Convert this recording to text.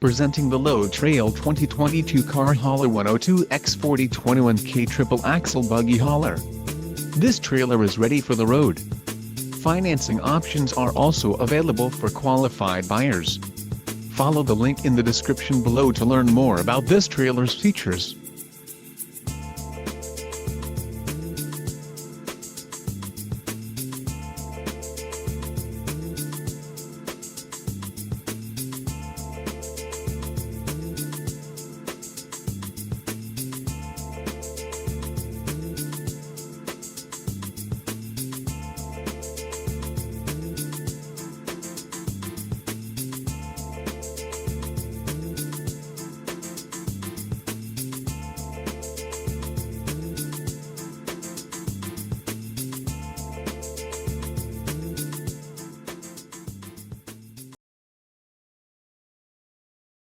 Presenting the Load Trail 2022 Carhauler 102X40 21K triple axle buggy hauler. This trailer is ready for the road. Financing options are also available for qualified buyers. Follow the link in the description below to learn more about this trailer's features.